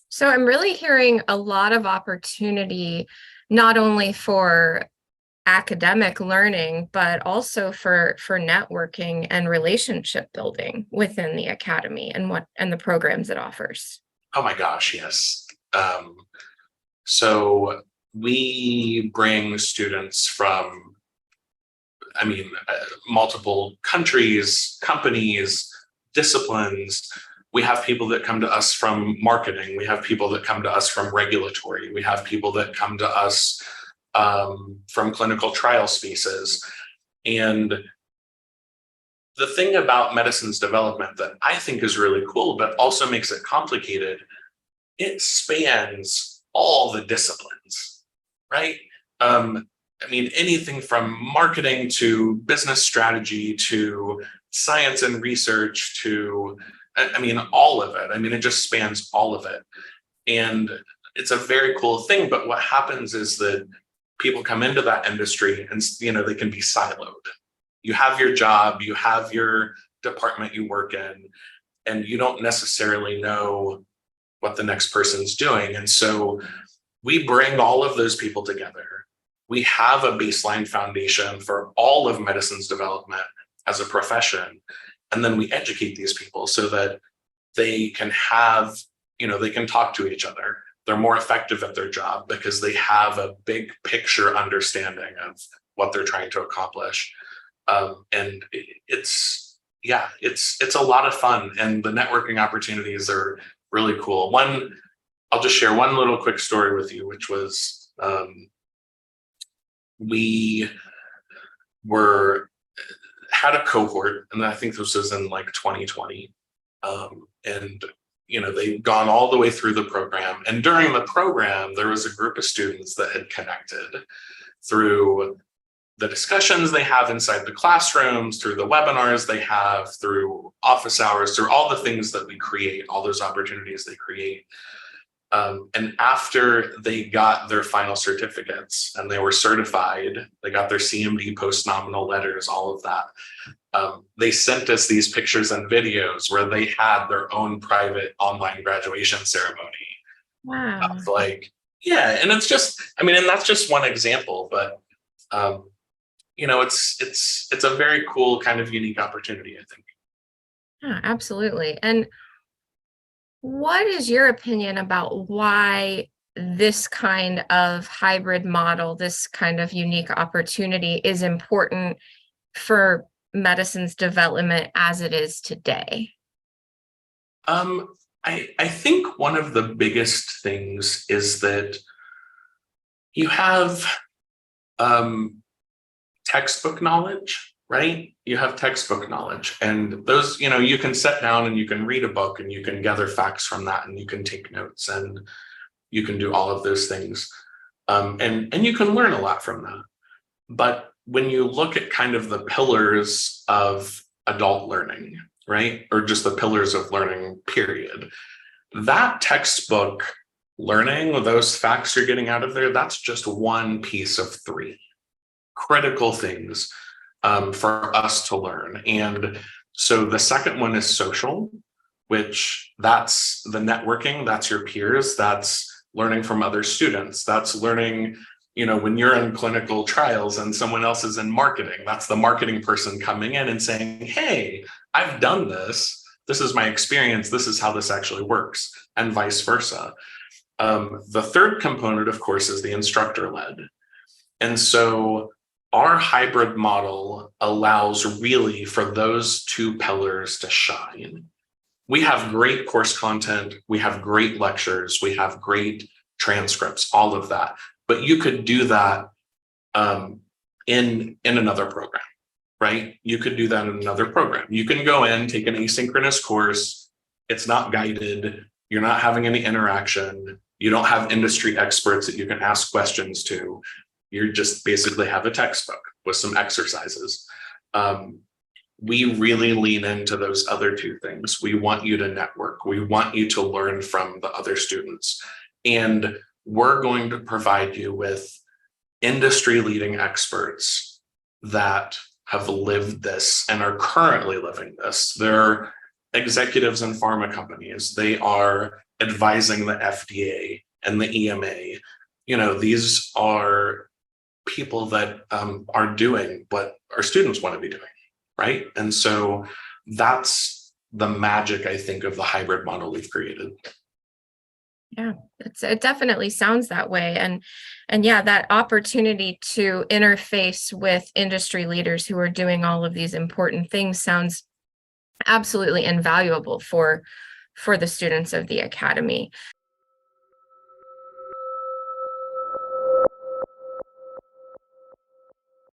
So I'm really hearing a lot of opportunity, not only for academic learning, but also for networking and relationship building within the academy and the programs it offers. Oh my gosh, yes. So we bring students from, multiple countries, companies, disciplines. We have people that come to us from marketing. We have people that come to us from regulatory. We have people that come to us from clinical trial spaces. And the thing about medicine's development that I think is really cool, but also makes it complicated, it spans all the disciplines, right? Anything from marketing to business strategy to science and research to, all of it. It just spans all of it. And it's a very cool thing. But what happens is that people come into that industry and, they can be siloed. You have your job, you have your department you work in, and you don't necessarily know what the next person's doing. And so we bring all of those people together. We have a baseline foundation for all of medicine's development as a profession. And then we educate these people so that they can have, they can talk to each other. They're more effective at their job because they have a big picture understanding of what they're trying to accomplish. And it's a lot of fun, and the networking opportunities are really cool. I'll just share one little quick story with you, which was we had a cohort, and I think this was in like 2020, and they'd gone all the way through the program. And during the program, there was a group of students that had connected through the discussions they have inside the classrooms, through the webinars they have, through office hours, through all the things that we create, all those opportunities they create. And after they got their final certificates and they were certified, they got their CMD post-nominal letters, all of that. They sent us these pictures and videos where they had their own private online graduation ceremony. Wow. And it's just, and that's just one example, but it's a very cool kind of unique opportunity, I think. Yeah, absolutely. And what is your opinion about why this kind of hybrid model, this kind of unique opportunity is important for medicine's development as it is today? I think one of the biggest things is that you have textbook knowledge, right? You have textbook knowledge, and those, you can sit down and you can read a book and you can gather facts from that and you can take notes and you can do all of those things. And you can learn a lot from that. But when you look at kind of the pillars of adult learning, right? Or just the pillars of learning, period, that textbook learning, those facts you're getting out of there, that's just one piece of three critical things for us to learn. And so the second one is social, which that's the networking, that's your peers, that's learning from other students, that's learning, when you're in clinical trials and someone else is in marketing, that's the marketing person coming in and saying, hey, I've done this. This is my experience. This is how this actually works, and vice versa. The third component, of course, is the instructor-led. And so our hybrid model allows really for those two pillars to shine. We have great course content, we have great lectures, we have great transcripts, all of that. But you could do that in another program, right? You could do that in another program. You can go in, take an asynchronous course. It's not guided. You're not having any interaction. You don't have industry experts that you can ask questions to. You just basically have a textbook with some exercises. We really lean into those other two things. We want you to network. We want you to learn from the other students. And we're going to provide you with industry-leading experts that have lived this and are currently living this. They're executives in pharma companies. They are advising the FDA and the EMA. These are people that are doing what our students want to be doing, right? And so that's the magic, I think, of the hybrid model we've created. Yeah, it definitely sounds that way. And yeah, that opportunity to interface with industry leaders who are doing all of these important things sounds absolutely invaluable for the students of the academy.